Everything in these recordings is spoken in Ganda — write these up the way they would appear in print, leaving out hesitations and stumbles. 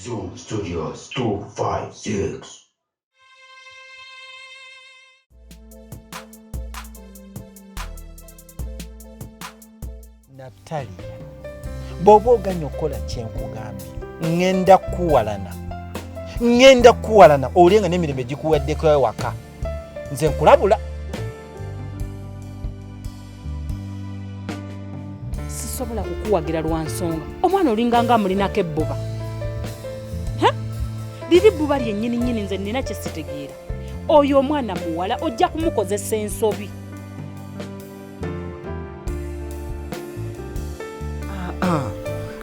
Zoom Studios 256. Natalia, bw'oba oganya okukola kyenkugambye ngenda kuwalana olenga n'emirembe gikuweddeko ewaka nze nkulabula. Sisobola kukuwagira lwa nsonga omwana olinganga amulinako ebbuba. Liri bbuba lyennyini nze nina kye sitegeera. Oyo omwana muwala ojja kumukozesa ensobi.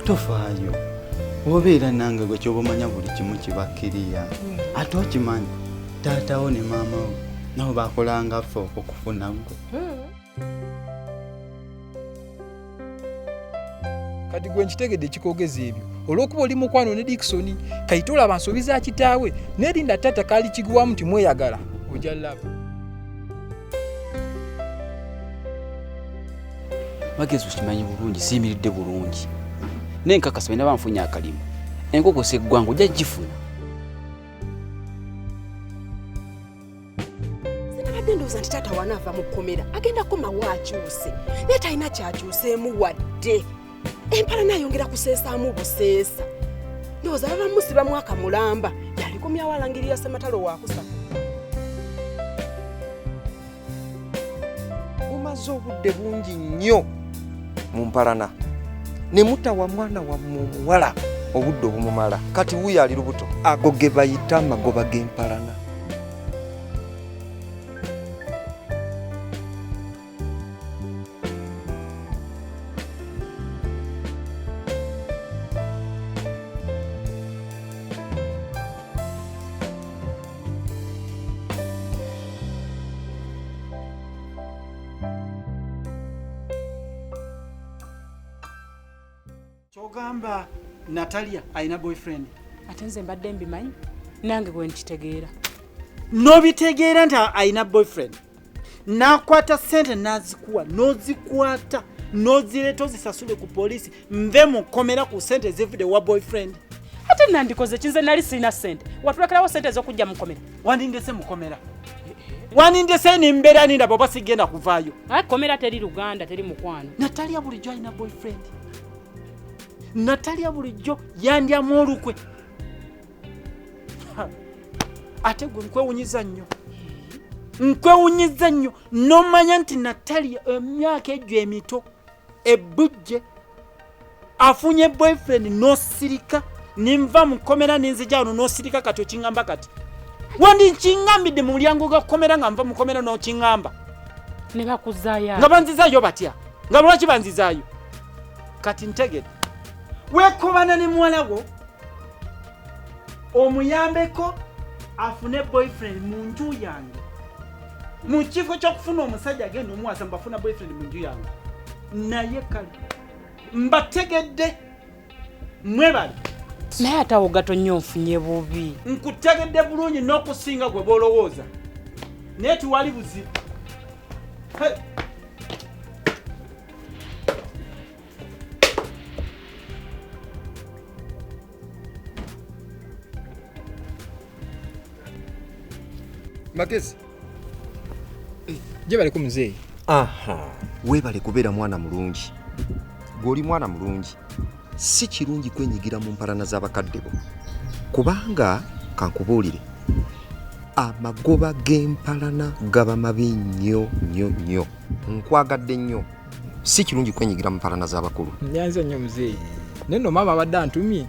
Tofaayo obeera nange gwe kyobamanya buli kimu kibakkiriya ate okimanyi taatawo ne maama wo nabo bakolanga ffe okukufuna gwe. Kati gwe nkitegedde ekikoogeza ebyo olw'okuba oli mukwano ne Dickson kayita olaba nsobi za kitaawe n'erinda taata kaali kiguwamu nti mweyagala ojja laba. Magezi okimanyi bulungi siyimiridde bulungi nenkakasa bena banfunye akalimu enkoko seggwangu ojja gifuna. Sinabadde ndowooza nti taata wanaava mu kkomera agenda komawo akyuse naye talina kyakyuseemu wadde empala nayongera kuseesaamu buseesa. Ndowooza baba musibamu akamulamba yalikomyawo alangirira Ssematalo waakusa. Mumaze obudde bungi nnyo mu mpalana ne mutawa mwana wa muwala obudde obumumala kati wuyo ali lubuto ago ge bayita amagoba g'empalana. Kyogamba Natalia alina boyfriend. Ate nze mbadde mbimanyi nange gwe nkitegeera. N'obitegeera nti alina boyfriend n'akwata ssente n'azikuwa n'ozikwata n'ozireeta ozisasule ku poliisi nve mu kkomera ku ssente ezivudde wa boyfriend. Ate nandikoze kinze nali sirina ssente watulekerawo ssente ez'okujja mu kkomera. Wandindese mu kkomera wandindese nimbeera nindaba oba sigenda kuvaayo. Kkomera teri Luganda teri mukwano. Natalia bulijjo alina boyfriend. Natalia bulijjo yandyamu olukwe. Ate gwe nkwewunyiza nnyo n'omanya nti Natalia emyaka egyo emito ebbujje afunye boyfriend n'osirika ninva mu kkomera ninzija wano n'osirika kati okiŋŋamba kati wandi nkiŋŋambidde mu mulyango gwa kkomera nga nva mu kkomera n'okiŋŋamba ne bakuzaayo nga banzizaayo batya nga lwaki banzizaayo kati ntegedde weekobana ne muwala wo omuyambeko afune boyfriend mu nju yange mu kifo ky'okufuna omusajja agenda omuwasa mbafuna boyfriend mu nju yange naye kale mbategedde mwebali naye atawo gatonye onfunye bubi. nkutegedde bulungi n'okusinga gwe boolowooza naye tiwali buzibu. Magezi gye baliko muzeeyi. Weebale kubeera mwana mulungi. Gw'oli mwana mulungi si kirungi kwenyigira mu mpalana z'abakadde bo kubanga kankubuulire amagoba g'empalana gaba mabi nnyo nkwagadde nnyo si kirungi kwenyigira mu mpalana z'abakulu. Nyanza nnyo muzeeyi naye nno maama abadde antumye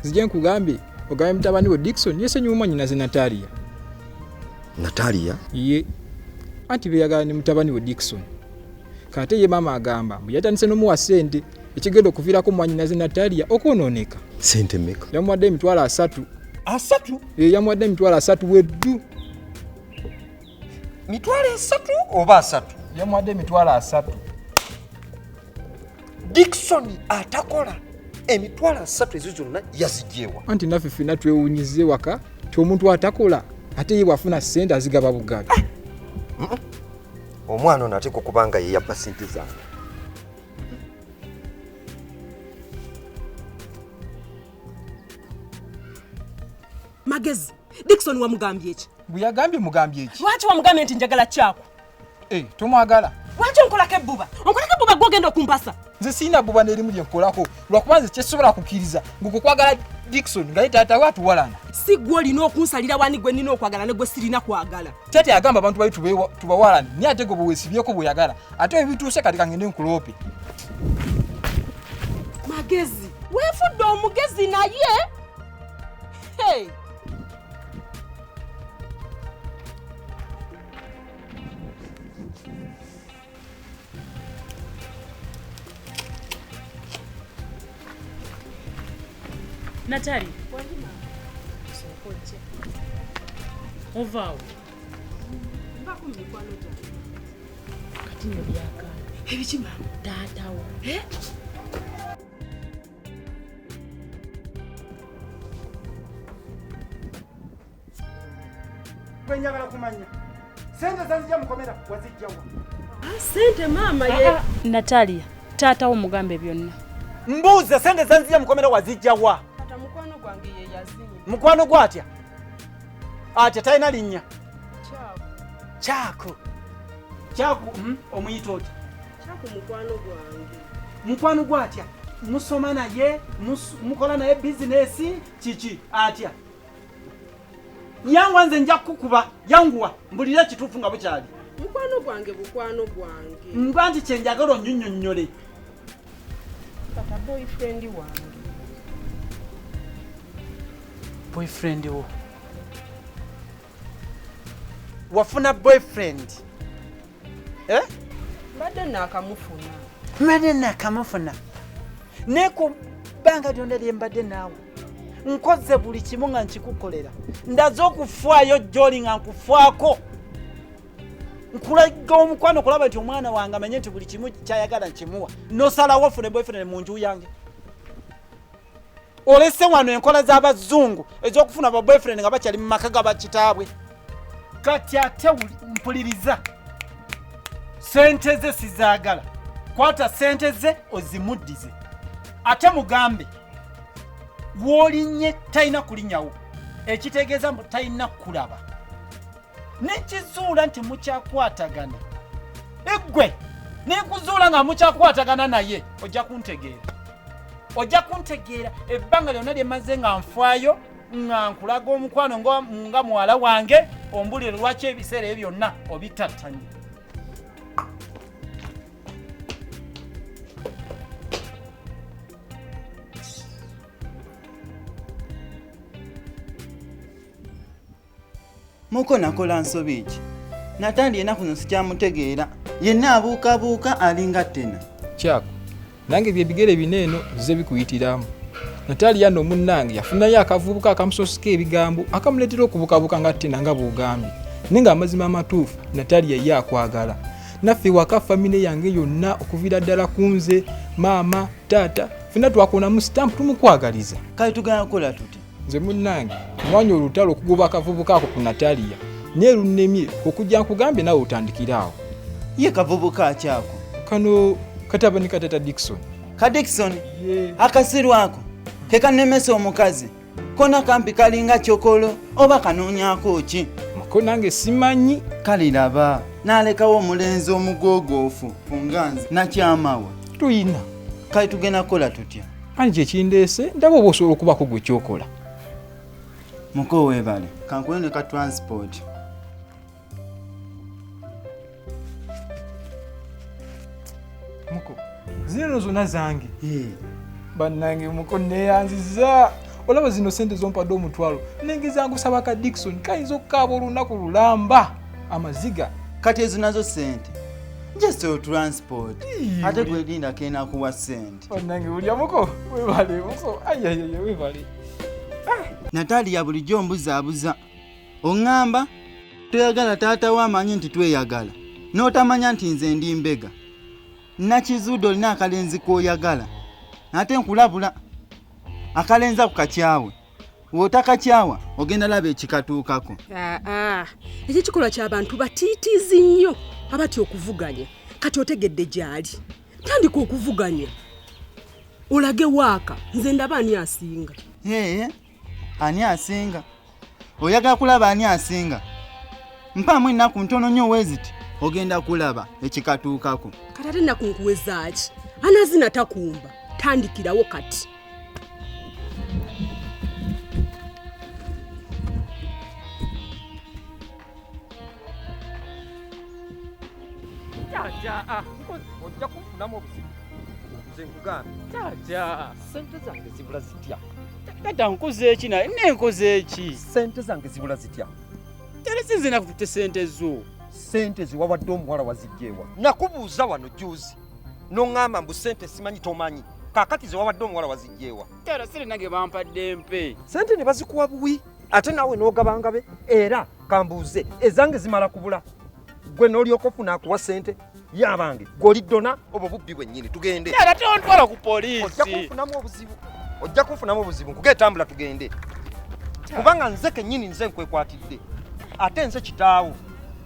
zijje nkugambye ogambye mutabani we Dickson yesenyuma nnyinaze Natalia. Natalia? Ye anti beyagala ne mutabani we Dickson kate ye maama agamba mbu yatandise n'omuwa ssente ekigenda okuviirako mwanyinaze Natalia okwonooneka. Ssente mmeka? Yamuwadde emitwalo 3. 3? Yamuwadde emitwalo 3 weddu. Mitwalo 3 oba 3? Yamuwadde emitwalo 3. Dickson atakola emitwalo 3 ezo zonna yazigyewa. Anti naffe ffenna twewuunyize waka ti omuntu atakola ate ye bwafuna ssente azigaba bugabi. Omwana ono ate kubanga ye yabba ssente zange. Magezi, Dickson wamugambye ki? Bwe yagambye mugambye ki? Lwaki wamugambye nti njagala kyako? Tomwagala. Lwaki onkolako ebbuba? Onkolako ebbuba gw'ogenda okumpasa? Nze sirina bbuba n'erimu lye nkolako lwakuba nze kyesobola kukkiriza ng'okukwagala Dickson nga ye taata we atuwalana. Si gwe olina okunsalira wani gwe nnina okwagala ne gwe sirina kwagala. Taata yagamba abantu bali tubawalane naye ate gwe bwe weesibyeko bw'oyagala ate ebituuse kati kangende nkuloope. Magezi, weefudde omugezi naye? Hey! Natali. Ovaawo. Kati nno byakaala. Ebiki mama? Taatawo. Gwe njagala kumanya. Sente zanzija mukomera wazijjawa. Sente mama ye. Natalia, taatawo mugambe byonna. Mbuuze sente zanzija mukomera wazijjawa. Kata mukwano gwange ye yazinye. Mukwano gwatya? Atya talina linnya. Kyako. Kyako omuyita oti. Kyako mukwano gwange. Mukwano gwatya? Musoma naye, mukola naye bizinesi kiki atya? Yangu nze nja kukuba, yanguwa, mbulira kituufu nga bukyali. Mukwano gwange bukwano gwange. Mba nti kye njagala onnyinyonnyole. Kata boyfriend wange. Boyfriend wo? Wafuna boyfriend? Mbadde naakamufuna. Mbadde naakamufuna. Ne ku bbanga lyonna lye mbadde naawe. Nkoze buli kimu nga nkikukolera. Ndaze okufaayo gy'oli nga nkufaako. Nkulaga omukwano kulaba nti omwana wange amenye nti buli kimu kyayagala nkimuwa. Nosalawo ofune boyfriend mu nju yange. Olese wano enkola z'abazungu ez'okufuna ba boyfriend nga bakyali mu maka ga bakitaabwe. Kati ate mpuliriza. Sente ze sizaagala. Kwata sente ze ozimuddize. Ate mugambe w'olinnye talina kulinnyawo. Ekitegeeza mbu talina kulaba. Nekizuula nti mukyakwatagana. Eggwe nekuzuula nga mukyakwatagana naye ojja kuntegeera. Ojja kuntegeera ebbanga lyonna lye maze nga nfaayo nga nkulaga omukwano nga muwala wange ombulire lwaki ebiseera ebyo byonna obitattanye. Muko nakola nsobi ki? Natali enaku nno sikyamutegeera. Yenna abuukabuuka alinga ttena. Kyako, nange byebigere bineeno ze bikuyitiramu. Natalia nno munnange yafunayo akavubuka akamusosika ebigambo akamuleetera okubukabuka nga ttena nga bw'ogambye. Naye ng'amazima amatuufu Natalia ye akwagala. Naffe waka famire yange yonna okuviira ddala ku nze, maama, taata, ffenna twakonamu sitampu tumukwagaliza. Kale tugenda kukola tuti? Nze munnange mwanya olutalo okugoba akavubuka ako ku Natalia naye lunnemye okujja nkugambye nawe otandikiraawo. Ye kavubuka akyako? Kano katabani katata Dickson. Ka Dickson? Akasiru ako ke kannemesa omukazi kona kampi kalinga kyokolo oba kanoonyaako ki? Ko nange simanyi. Kale laba n'alekawo omulenzi omugogoofu kunganze nakyamawa. Tuyina. Kale tugenda kukola tutya? Ani kyekindeese ndaba oba osobola okubako gwe kyokola. Muko weebale kankule ne ka transport. Muko zino zonna zange. Bannange muko neeyanziza. Olaba zino sente zompadde omutwalo nengeza ngusaba ka Dickson kayinza okukaaba olunaku lulamba amaziga. Kati ezo nazo sente just o transport ate gwelinda kena kuwa sente. Bannange ulya muko webale muko ayayaya webale. Natalia bulijjo mbuzaabuza oŋŋamba toyagala taata w'amanyi nti tweyagala n'otamanya nti nze ndi mbega nakizudde olina akalenzi k'oyagala ate nkulabula akalenzi ako kakyawe w'otakakyawa ogenda laba ekikatuukako. Ekyo kikolwa ky'abantu batiitiizi nnyo abatya okuvuganya. Kati otegedde gy'ali tandika okuvuganya olage waaka nze ndaba ani asinga. Ani asinga? oyagala kulaba ani asinga mpaamu ennaku ntono nnyo weziti ogenda kulaba ekikatuukako kati ate ennaku nkuwezaaki anazina takumba tandikirawo kati ojja kunfunamu obuzibu nze nkugambye Taata, sente zange zibula zitya taata nkoze eki naye nenkoze eki? sente zange zibula zitya Tera sinzina kutte sente zo. sente ziwawadde omuwala wazijjeewa nakubuuza wano juzi noŋŋamba mbu sente simanyi tomanyi kaakati ziwawadde omuwala wazijjeewa Tera siri nange bampadde mpe. sente ne bazikuwa buwi ate naawe n'ogabangabe era kambuuze ezange zimala kubula gwe n'olyoka ofuna akuwa sente yabange goli dona obwo bubbi bwennyini tugende Tera tontwala ku ojja poliisi. kunfunamu obuzibu nkugeetambula tugende kubanga nze kennyini nze nkwekwatidde ate nze kitaawo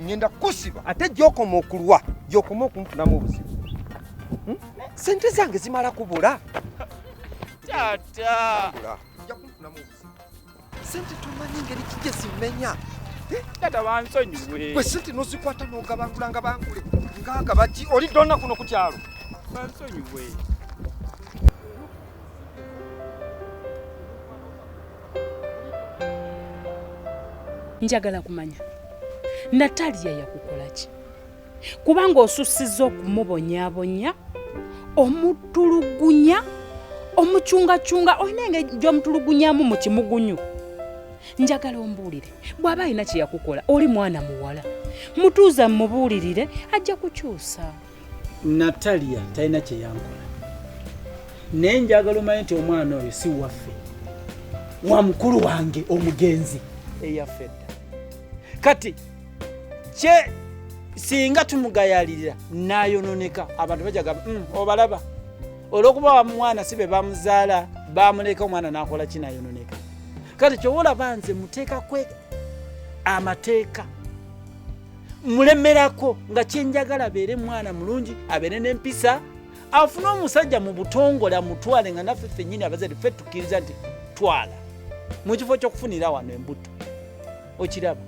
ngenda kusiba ate gyokoma okulwa gyokoma okunfunamu obuzibu sente zange zimala kubula Taata. ojja kunfunamu obuzibu sente tomanyi ngeri kijje zimenya Taata bansonyiwe. gwe sente n'ozikwata n'ogabangula nga bangule ngaaga baki oli donna kuno ku kyalo Bansonyiwe. njagala kumanya Natalia yakukola ki kubanga osussizza okumubonyaabonya omutulugunya omucungacunga olina engeri gy'omutulugunyamu mu kimugunyu njagala ombuulire bw'aba alina kye yakukola oli mwana muwala mutuuza mmubuulirire ajja kukyusa. Natalia talina kye yankola. Naye njagala omanyi nti omwana oyo si waffe. Wa mukulu wange omugenzi eyaffe dda. Kati kye singa tumugayalirira n'ayononeka abantu bajaga obalaba olw'okuba wa mwana si be bamuzaala bamuleka omwana n'akola kinayononeka. Kati kyowolaba nze muteeka kwe amateeka mulemerako nga kyenjagala abeere mwana mulungi abeere n'empisa afune omusajja mu butongole amutwale nga naffe ffennyini abazadde ffe tukkiriza nti twala mu kifo ky'okufunira wano embuto okiraba.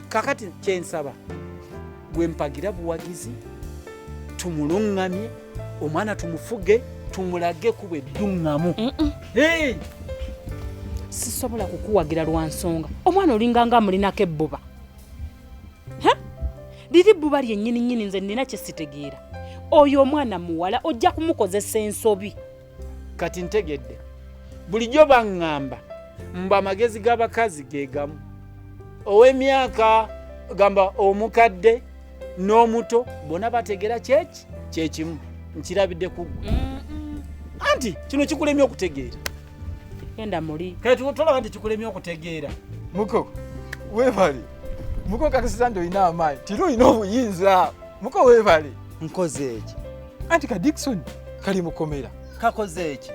Kakati kyensaba gwe mpagira buwagizi tumuluŋŋamye omwana tumufuge tumulage kuba edduŋŋamu. sisobola kukuwagira lwa nsonga omwana olinganga mulinako ebbuba liri bbuba lyennyininyini nze nina kye sitegeera oyo omwana muwala ojja kumukozesa ensobi. Kati ntegedde bulijjo baŋŋamba mbu amagezi g'abakazi ge gamu. Ow'emyaka gamba omukadde n'omuto bonna bategeera kyeki kyekimu nkirabidde ku ggwe anti kino kikulemye okutegeera. Yenda muli kati tolaba nti kikulemye okutegeera. muko weebale muko kakasiza nti olina amaanyi tiri olina obuyinza muko weebale nkoze eki anti ka Dickson kali mukomera kakoze eki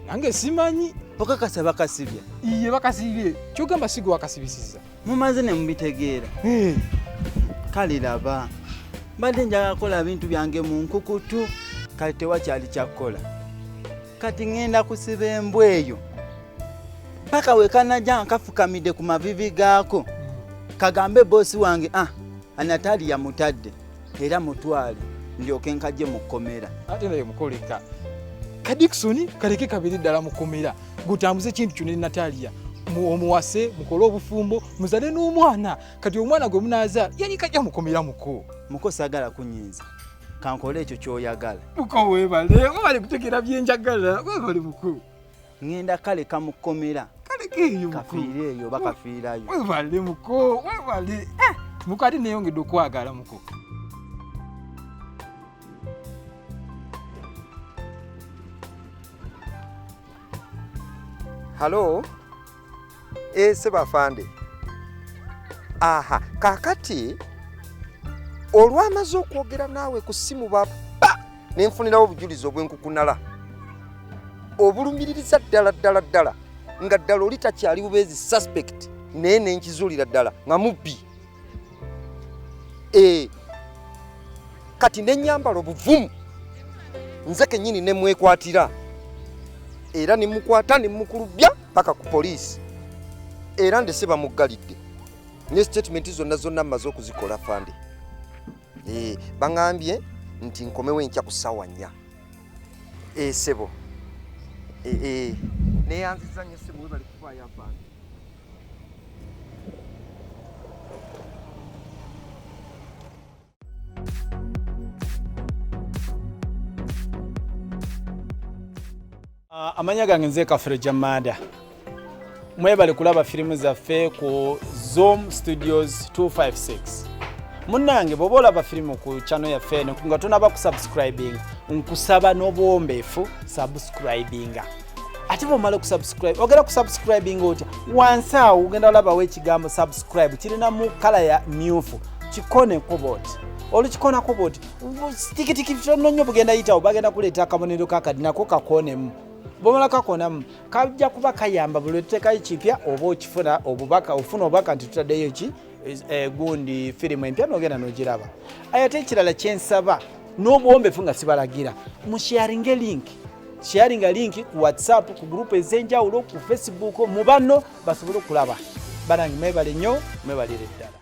nange simanyi okakasa bakasibya iye bakasibye kyogamba sigo wakasibisiza mumaze ne mubitegeera kale laba mbadde njagala kukola bintu byange mu nkukutu kale tewakyali kyakukola kati ŋŋenda kusiba embwa eyo paka wekanajja nkafukamidde ku mavivi gaako kagambe boosi wange Natalia mutadde era mutwale ndyoke nkajje mu kkomera. ate naye mukoleka ka Dickson kaleke kabiri ddala mukomera gutambuze ekintu kyonna Natalia omuwase mukole obufumbo muzale n'omwana kati omwana gwe munaazaala yali kajja mukomera muko saagala kunyinza kankole ekyo kyoyagala muko weebale kutegeera byenjagala weebale muko ŋŋenda kaleka mu kkomera kalekeeyo kafiire eyo bakafiirayo weebale muko weebale muko ate neeyongedde okwagala muko. halo sebafande kaakati olwamaze okwogera naawe ku ssimu baba nenfunirawo obujulizi obwenkukunala obulumiririza ddala nga ddala oli takyali bubeezi suspect naye nenkizuulira ddala nga mubbi kati nenyambala obuvumu nze kennyini nemwekwatira era nemukwata nemukulubya paka ku poliisi era ndese bamuggalidde ne statement zonna mmaze okuzikola fande. Baŋŋambye nti nkomewo enkya ku ssaawa 4. Sebo neyanziza nnyo ssebo webali kufaayo afande. Amanya gange nze Kafere Jamada. Mwebale kulaba firimu zaffe ku Zoom Studios 256. Munnange bw'oba olaba firimu ku channel yaffe eno nga tonaba kusubscribing nkusaba n'obuwombeefu subscribinga. Ate bw'omala okusubscribe ogenda kusubscribinga otya wansi awo ogenda olabawo ekigambo subscribe kirina mu kala ya myufu kikoneko bwoti. Olukikonako bwoti tikitiki tono nnyo bugenda yitawo bagenda kuleeta akabonero kakadi nako kakonemu. Bw'omala kakonamu kajja kuba kayamba buli tuteekayo kipya oba okifuna obubaka ofuna obubaka nti tutaddeyo ki gundi firimu empya n'ogenda n'ogiraba. Ate ekirala kyensaba n'obuwombeefu nga sibalagira musharinge link ku WhatsApp ku group ez'enjawulo ku Facebook mu banno basobole okulaba. Banange mwebale nnyo mwebalire ddala.